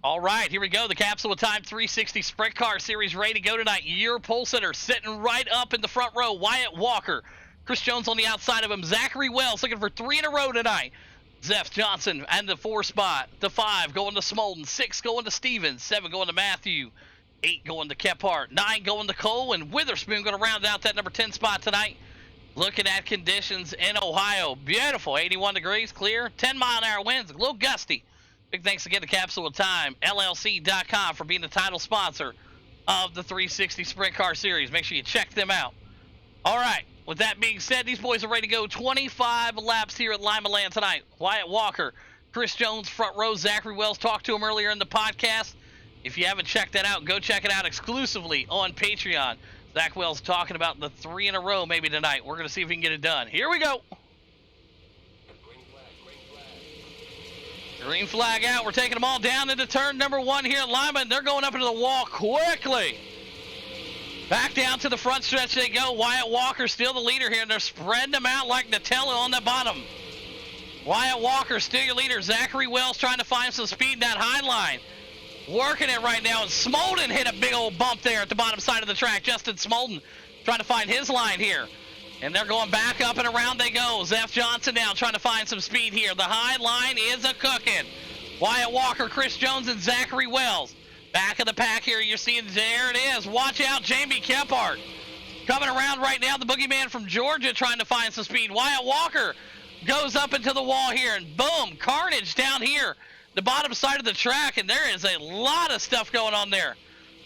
All right, here we go. The Capsule Time 360 Sprint Car Series ready to go tonight. Your pole sitter sitting right up in the front row. Wyatt Walker. Chris Jones on the outside of him. Zachary Wells looking for 3 in a row tonight. Zeph Johnson and the 4 spot. The 5 going to Smolden. 6 going to Stevens. 7 going to Matthew. 8 going to Kephart. 9 going to Cole. And Witherspoon going to round out that number 10 spot tonight. Looking at conditions in Ohio. Beautiful. 81 degrees, clear. 10-mile-an-hour winds. A little gusty. Big thanks again to Capsule Time, LLC.com for being the title sponsor of the 360 Sprint Car Series. Make sure you check them out. All right, with that being said, these boys are ready to go 25 laps here at Limaland tonight. Wyatt Walker, Chris Jones, front row, Zachary Wells. Talked to him earlier in the podcast. If you haven't checked that out, go check it out exclusively on Patreon. Zach Wells talking about the 3 in a row maybe tonight. We're going to see if we can get it done. Here we go. Green flag out. We're taking them all down into turn number 1 here at Lima, and they're going up into the wall quickly. Back down to the front stretch they go. Wyatt Walker still the leader here, and they're spreading them out like Nutella on the bottom. Wyatt Walker still your leader. Zachary Wells trying to find some speed in that high line. Working it right now, and Smolden hit a big old bump there at the bottom side of the track. Justin Smolden trying to find his line here. And they're going back up and around they go. Zeph Johnson now trying to find some speed here. The high line is a cooking. Wyatt Walker, Chris Jones, and Zachary Wells. Back of the pack here, you're seeing, there it is. Watch out, Jamie Kephart. Coming around right now, the boogeyman from Georgia trying to find some speed. Wyatt Walker goes up into the wall here, and boom, carnage down here. The bottom side of the track, and there is a lot of stuff going on there.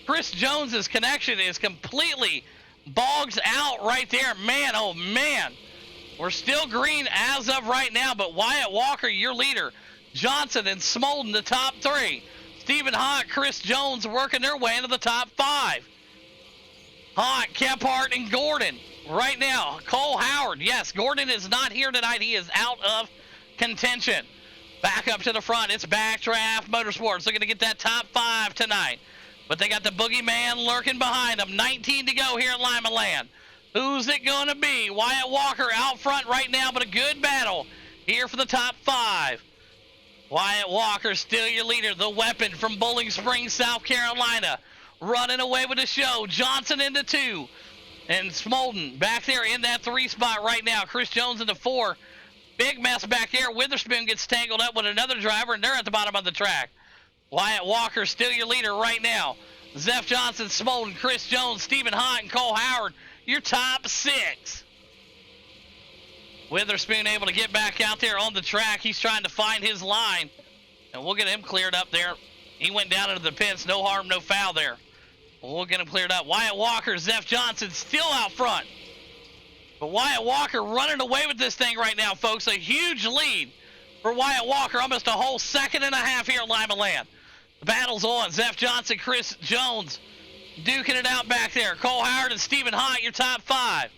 Chris Jones's connection is completely bogs out right there. Man, oh man. We're still green as of right now, but Wyatt Walker, your leader. Johnson and Smolden, the top 3. Stephen Hott, Chris Jones working their way into the top 5. Hott, Kephart, and Gordon. Right now, Cole Howard. Yes, Gordon is not here tonight. He is out of contention. Back up to the front. It's Backdraft Motorsports. They're going to get that top 5 tonight. But they got the boogeyman lurking behind them. 19 to go here at Limaland. Who's it going to be? Wyatt Walker out front right now, but a good battle here for the top 5. Wyatt Walker still your leader. The weapon from Bowling Springs, South Carolina. Running away with the show. Johnson into 2. And Smolden back there in that 3 spot right now. Chris Jones into 4. Big mess back there. Witherspoon gets tangled up with another driver, and they're at the bottom of the track. Wyatt Walker still your leader right now. Zeph Johnson, Smolden, Chris Jones, Stephen Hott, and Cole Howard, your top 6. Witherspoon able to get back out there on the track. He's trying to find his line, and we'll get him cleared up there. He went down into the pits. No harm, no foul there. We'll get him cleared up. Wyatt Walker, Zeph Johnson still out front. But Wyatt Walker running away with this thing right now, folks. A huge lead for Wyatt Walker. Almost a whole 2.5 seconds here at Limaland. The battle's on. Zeph Johnson, Chris Jones duking it out back there. Cole Howard and Stephen Hott, your top 5.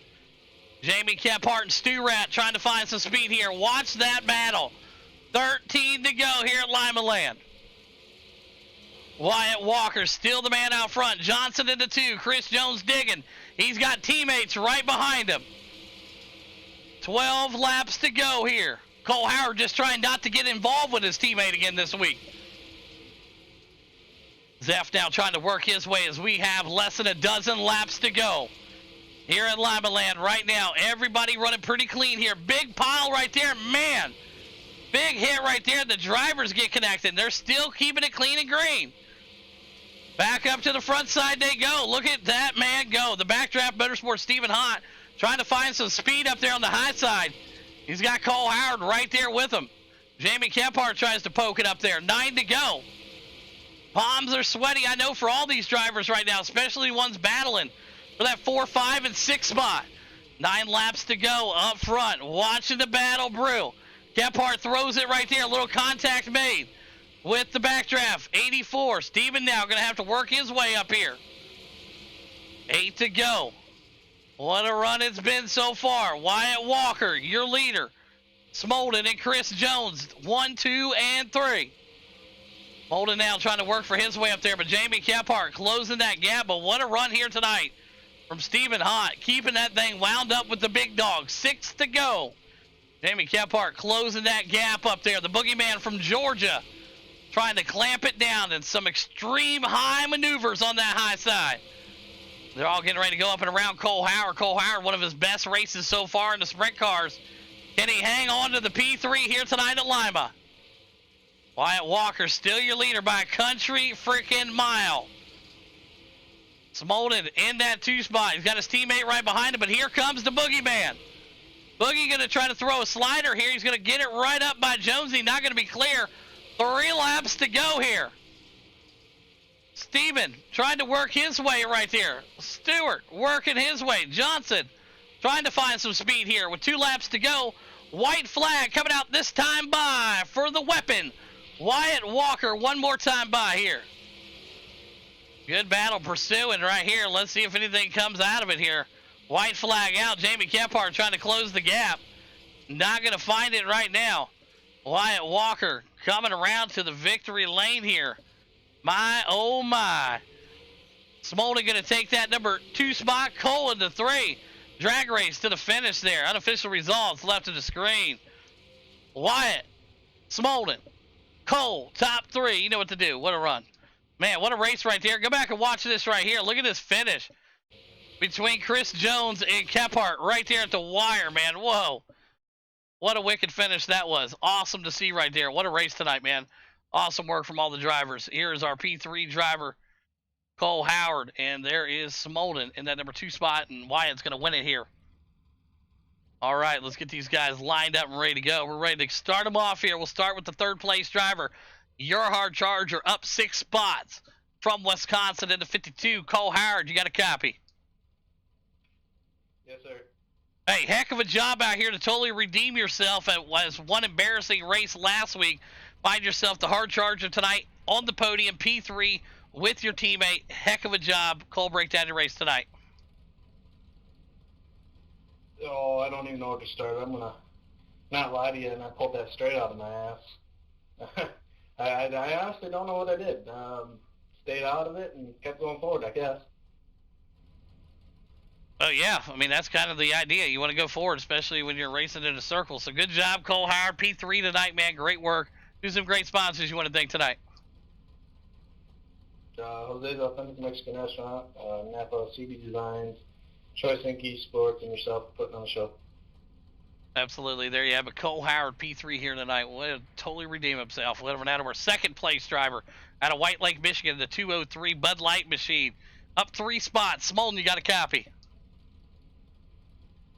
Jamie Kephart and Stu Rat trying to find some speed here. Watch that battle. 13 to go here at Limaland. Wyatt Walker still the man out front. Johnson into 2. Chris Jones digging. He's got teammates right behind him. 12 laps to go here. Cole Howard just trying not to get involved with his teammate again this week. Zeph now trying to work his way as we have less than a dozen laps to go. Here at Limaland right now, everybody running pretty clean here. Big pile right there, man. Big hit right there. The drivers get connected. They're still keeping it clean and green. Back up to the front side they go. Look at that man go. The Backdraft Motorsports, Stephen Hott, trying to find some speed up there on the high side. He's got Cole Howard right there with him. Jamie Kephart tries to poke it up there. 9 to go. Palms are sweaty, I know, for all these drivers right now, especially ones battling for that 4, 5, and 6 spot. 9 laps to go up front. Watching the battle brew. Kephart throws it right there. A little contact made with the backdraft. 84. Steven now going to have to work his way up here. 8 to go. What a run it's been so far. Wyatt Walker, your leader. Smolden and Chris Jones, 1, 2, and 3. Smolden now trying to work for his way up there, but Jamie Kephart closing that gap. But what a run here tonight from Stephen Hott, keeping that thing wound up with the big dog. 6 to go. Jamie Kephart closing that gap up there. The boogeyman from Georgia trying to clamp it down in some extreme high maneuvers on that high side. They're all getting ready to go up and around Cole Howard. Cole Howard, one of his best races so far in the sprint cars. Can he hang on to the P3 here tonight at Lima? Wyatt Walker still your leader by a country freaking mile. Smolden in that 2 spot. He's got his teammate right behind him, but here comes the Boogeyman. Boogie going to try to throw a slider here. He's going to get it right up by Jonesy. Not going to be clear. 3 laps to go here. Steven trying to work his way right there. Stewart working his way. Johnson trying to find some speed here with 2 laps to go. White flag coming out this time by for the weapon. Wyatt Walker one more time by here. Good battle pursuing right here. Let's see if anything comes out of it here. White flag out. Jamie Kephart trying to close the gap. Not going to find it right now. Wyatt Walker coming around to the victory lane here. My, oh my. Smolden going to take that number 2 spot. Cole into 3. Drag race to the finish there. Unofficial results left of the screen. Wyatt, Smolden, Cole, top 3. You know what to do. What a run. Man, what a race right there. Go back and watch this right here. Look at this finish between Chris Jones and Kephart right there at the wire, man. Whoa. What a wicked finish that was. Awesome to see right there. What a race tonight, man. Awesome work from all the drivers. Here is our P3 driver, Cole Howard, and there is Smolden in that number 2 spot, and Wyatt's going to win it here. All right, let's get these guys lined up and ready to go. We're ready to start them off here. We'll start with the 3rd place driver, Your Hard Charger, up 6 spots from Wisconsin into 52. Cole Howard, you got a copy? Yes, sir. Hey, heck of a job out here to totally redeem yourself. It was one embarrassing race last week. Find yourself the Hard Charger tonight on the podium, P3, with your teammate. Heck of a job. Cole, break down your race tonight. Oh, I don't even know where to start. I'm going to not lie to you, and I pulled that straight out of my ass. I honestly don't know what I did. Stayed out of it and kept going forward, I guess. Oh, yeah. I mean, that's kind of the idea. You want to go forward, especially when you're racing in a circle. So good job, Cole Howard. P3 tonight, man. Great work. Who's some great sponsors you want to thank tonight? Jose's Authentic Mexican Restaurant, Napa CB Designs, Choice Inc. Esports, and yourself for putting on the show. Absolutely. There you have it. Cole Howard, P3 here tonight. Way to totally redeem himself. Let him out of our 2nd place driver out of White Lake, Michigan, the 203 Bud Light machine. Up 3 spots. Smolden, you got a copy?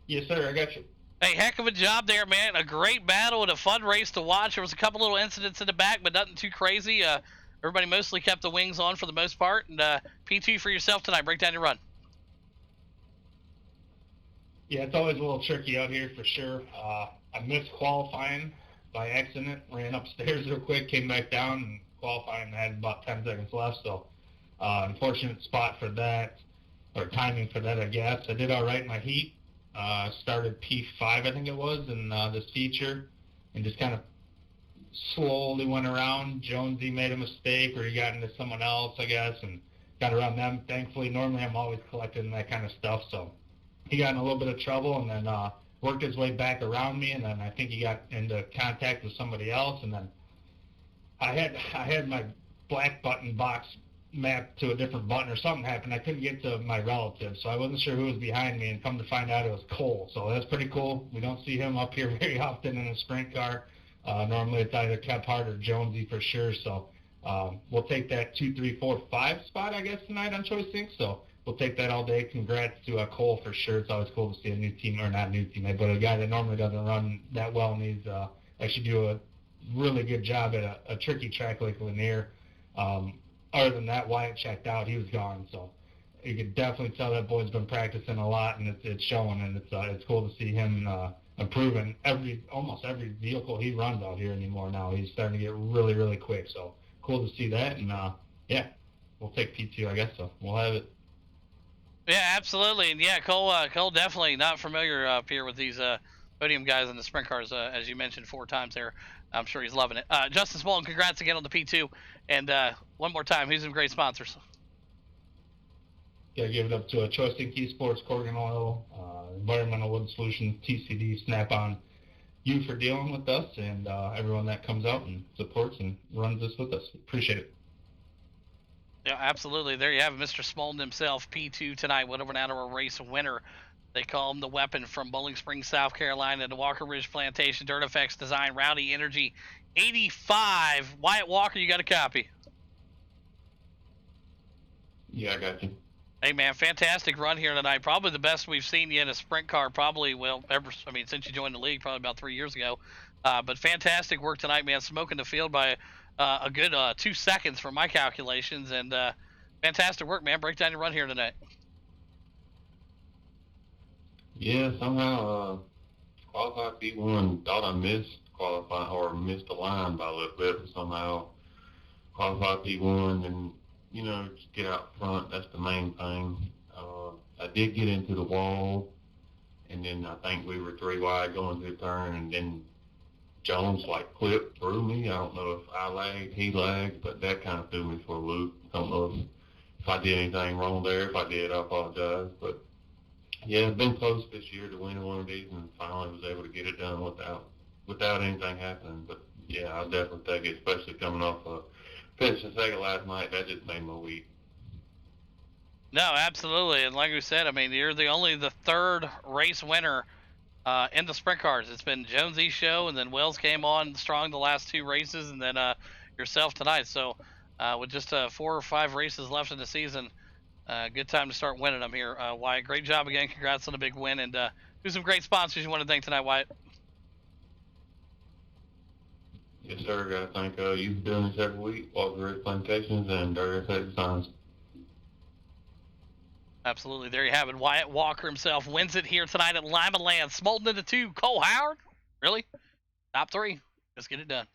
Yes, sir. I got you. Hey, heck of a job there, man. A great battle and a fun race to watch. There was a couple little incidents in the back, but nothing too crazy. Everybody mostly kept the wings on for the most part. And P2 for yourself tonight. Break down your run. Yeah, it's always a little tricky out here for sure. I missed qualifying by accident. Ran upstairs real quick, came back down, and qualifying had about 10 seconds left. So unfortunate spot for that, or timing for that, I guess. I did all right in my heat. Started P5, I think it was, in this feature, and just kind of slowly went around. Jonesy made a mistake, or he got into someone else, I guess, and got around them. Thankfully, normally I'm always collecting that kind of stuff, so he got in a little bit of trouble, and then worked his way back around me, and then I think he got into contact with somebody else, and then I had my black button box mapped to a different button, or something happened. I couldn't get to my relative, so I wasn't sure who was behind me, and come to find out it was Cole. So that's pretty cool. We don't see him up here very often in a sprint car. Normally it's either Kephart or Jonesy for sure. So we'll take that 2, 3, 4, 5 spot, I guess, tonight on Choice Inc. So we'll take that all day. Congrats to Cole for sure. It's always cool to see a new team, or not new teammate, but a guy that normally doesn't run that well, and he's actually do a really good job at a tricky track like Lanier. Other than that, Wyatt checked out. He was gone. So you could definitely tell that boy's been practicing a lot, and it's showing, and it's cool to see him improving almost every vehicle he runs out here anymore now. He's starting to get really, really quick. So cool to see that, and yeah, we'll take P2, I guess. So we'll have it. Yeah, absolutely. And yeah, Cole definitely not familiar up here with these podium guys in the sprint cars, as you mentioned 4 times there. I'm sure he's loving it. Justin Smolden, congrats again on the P2. And one more time, who's some great sponsors? Got to give it up to Choice Inc. Esports, Corgan Oil, Environmental Wood Solutions, TCD, Snap-on, you for dealing with us and everyone that comes out and supports and runs this with us. Appreciate it. Yeah, absolutely. There you have it, Mr. Smolden himself, P2 tonight, went over now to a race winner. They call him the Weapon from Bowling Springs, South Carolina, the Walker Ridge Plantation, Dirt Effects Design, Rowdy Energy, 85. Wyatt Walker, you got a copy? Yeah, I got you. Hey, man, fantastic run here tonight. Probably the best we've seen you in a sprint car, probably, well, since you joined the league, probably about 3 years ago. But fantastic work tonight, man, smoking the field by a good 2 seconds from my calculations, and fantastic work, man. Break down your run here tonight. Yeah, somehow qualified P1, thought I missed qualifying or missed the line by a little bit, but somehow qualified P1 and, just get out front. That's the main thing. I did get into the wall, and then I think we were 3 wide going through the turn, and then Jones clipped through me. I don't know if I lagged, he lagged, but that kind of threw me for a loop. I don't know if I did anything wrong there. If I did, I apologize. But yeah, I've been close this year to winning one of these, and finally was able to get it done without anything happening. But yeah, I'll definitely take it, especially coming off finishing second last night. That just made my week. No, absolutely. And like we said, I mean, you're the third race winner in the sprint cars. It's been Jonesy's show, and then Wells came on strong the last 2 races, and then yourself tonight. So with just 4 or 5 races left in the season, good time to start winning them here. Wyatt, great job again. Congrats on a big win, and who's some great sponsors you want to thank tonight, Wyatt? Yes, sir. Got to thank you for doing this every week, Walker Ridge Plantations and Dirt Effects Designs. Absolutely. There you have it. Wyatt Walker himself wins it here tonight at Limaland. Smolden into 2. Cole Howard? Really? Top 3. Let's get it done.